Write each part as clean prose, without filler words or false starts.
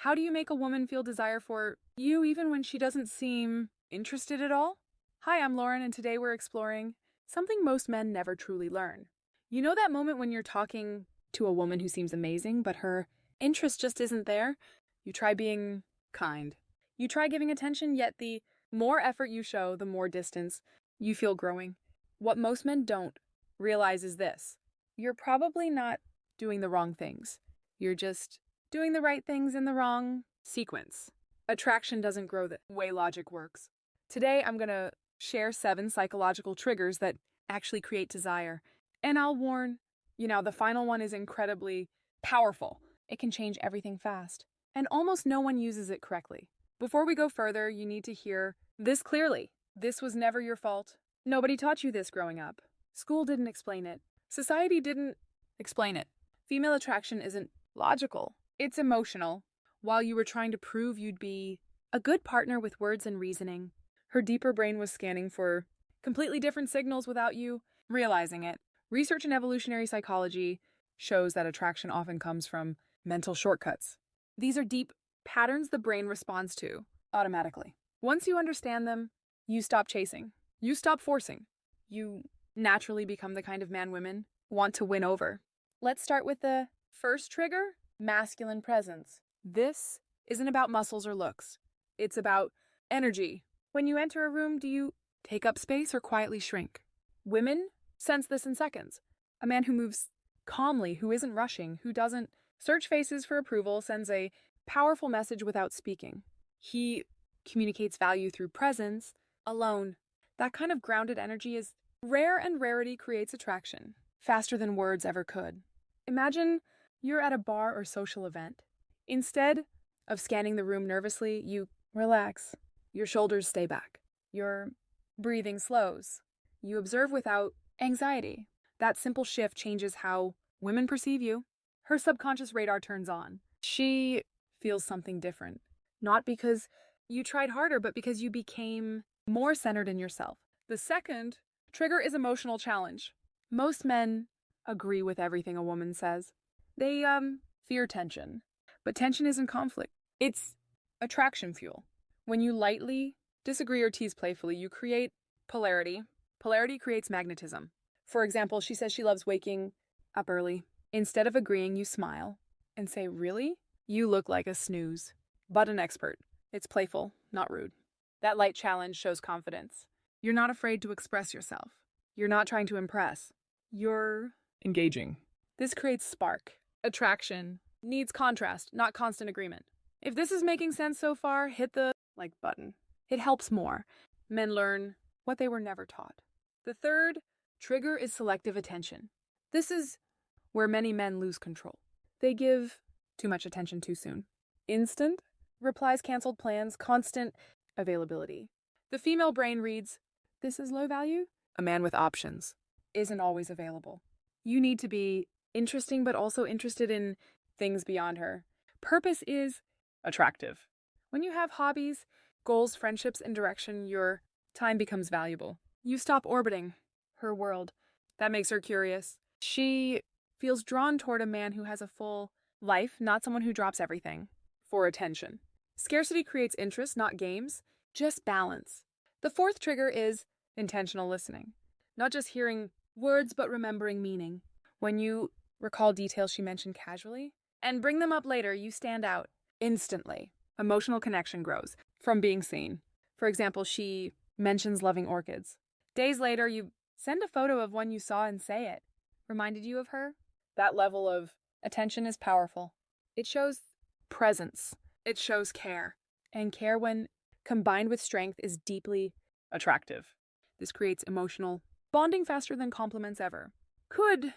How do you make a woman feel desire for you even when she doesn't seem interested at all? Hi, I'm Lauren, and today we're exploring something most men never truly learn. You know that moment when you're talking to a woman who seems amazing, but her interest just isn't there? You try being kind. You try giving attention, yet the more effort you show, the more distance you feel growing. What most men don't realize is this: you're probably not doing the wrong things. You're just doing the right things in the wrong sequence. Attraction doesn't grow the way logic works. Today, I'm going to share 7 psychological triggers that actually create desire. And I'll warn, the final one is incredibly powerful. It can change everything fast. And almost no one uses it correctly. Before we go further, you need to hear this clearly. This was never your fault. Nobody taught you this growing up. School didn't explain it. Society didn't explain it. Female attraction isn't logical. It's emotional. While you were trying to prove you'd be a good partner with words and reasoning, her deeper brain was scanning for completely different signals without you realizing it. Research in evolutionary psychology shows that attraction often comes from mental shortcuts. These are deep patterns the brain responds to automatically. Once you understand them, you stop chasing. You stop forcing. You naturally become the kind of man women want to win over. Let's start with the first trigger: masculine presence. This isn't about muscles or looks. It's about energy. When you enter a room, do you take up space or quietly shrink? Women sense this in seconds. A man who moves calmly, who isn't rushing, who doesn't search faces for approval, sends a powerful message without speaking. He communicates value through presence alone. That kind of grounded energy is rare, and rarity creates attraction faster than words ever could. Imagine you're at a bar or social event. Instead of scanning the room nervously, you relax. Your shoulders stay back. Your breathing slows. You observe without anxiety. That simple shift changes how women perceive you. Her subconscious radar turns on. She feels something different. Not because you tried harder, but because you became more centered in yourself. The second trigger is emotional challenge. Most men agree with everything a woman says. They fear tension. But tension isn't conflict. It's attraction fuel. When you lightly disagree or tease playfully, you create polarity. Polarity creates magnetism. For example, she says she loves waking up early. Instead of agreeing, you smile and say, "Really? You look like a snooze." But an expert. It's playful, not rude. That light challenge shows confidence. You're not afraid to express yourself. You're not trying to impress. You're engaging. This creates spark. Attraction needs contrast, not constant agreement. If this is making sense so far, hit the like button. It helps more. Men learn what they were never taught. The third trigger is selective attention. This is where many men lose control. They give too much attention too soon. Instant replies, canceled plans, constant availability. The female brain reads, "This is low value." A man with options isn't always available. You need to be interesting, but also interested in things beyond her. Purpose is attractive. When you have hobbies, goals, friendships, and direction, your time becomes valuable. You stop orbiting her world. That makes her curious. She feels drawn toward a man who has a full life, not someone who drops everything for attention. Scarcity creates interest, not games, just balance. The fourth trigger is intentional listening. Not just hearing words, but remembering meaning. When you recall details she mentioned casually and bring them up later, you stand out instantly. Emotional connection grows from being seen. For example, she mentions loving orchids. Days later, you send a photo of one you saw and say it reminded you of her. That level of attention is powerful. It shows presence. It shows care. And care, when combined with strength, is deeply attractive. This creates emotional bonding faster than compliments ever could.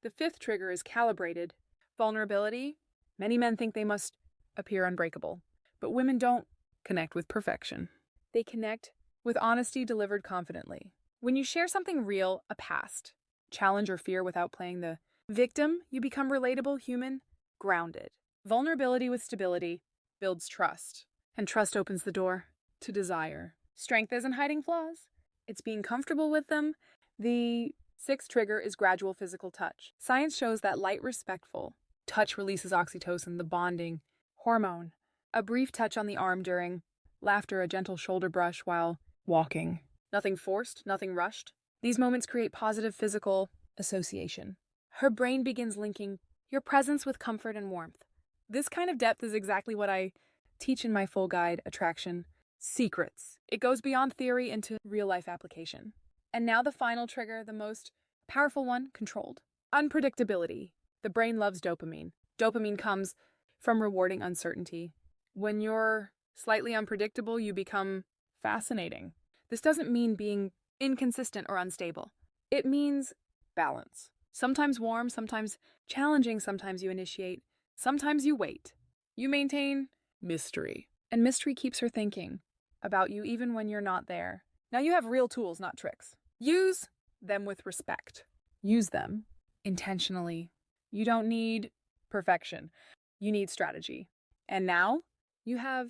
The fifth trigger is calibrated. Vulnerability. Many men think they must appear unbreakable, but women don't connect with perfection. They connect with honesty delivered confidently. When you share something real, a past, challenge, or fear without playing the victim, you become relatable, human, grounded. Vulnerability with stability builds trust, and trust opens the door to desire. Strength isn't hiding flaws. It's being comfortable with them. The sixth trigger is gradual physical touch. Science shows that light, respectful touch releases oxytocin, the bonding hormone. A brief touch on the arm during laughter, a gentle shoulder brush while walking. Nothing forced, nothing rushed. These moments create positive physical association. Her brain begins linking your presence with comfort and warmth. This kind of depth is exactly what I teach in my full guide, Attraction Secrets. It goes beyond theory into real-life application. And now the final trigger, the most powerful one, controlled. Unpredictability. The brain loves dopamine. Dopamine comes from rewarding uncertainty. When you're slightly unpredictable, you become fascinating. This doesn't mean being inconsistent or unstable. It means balance. Sometimes warm, sometimes challenging, sometimes you initiate, sometimes you wait. You maintain mystery. And mystery keeps her thinking about you even when you're not there. Now you have real tools, not tricks. Use them with respect. Use them intentionally. You don't need perfection. You need strategy. And now you have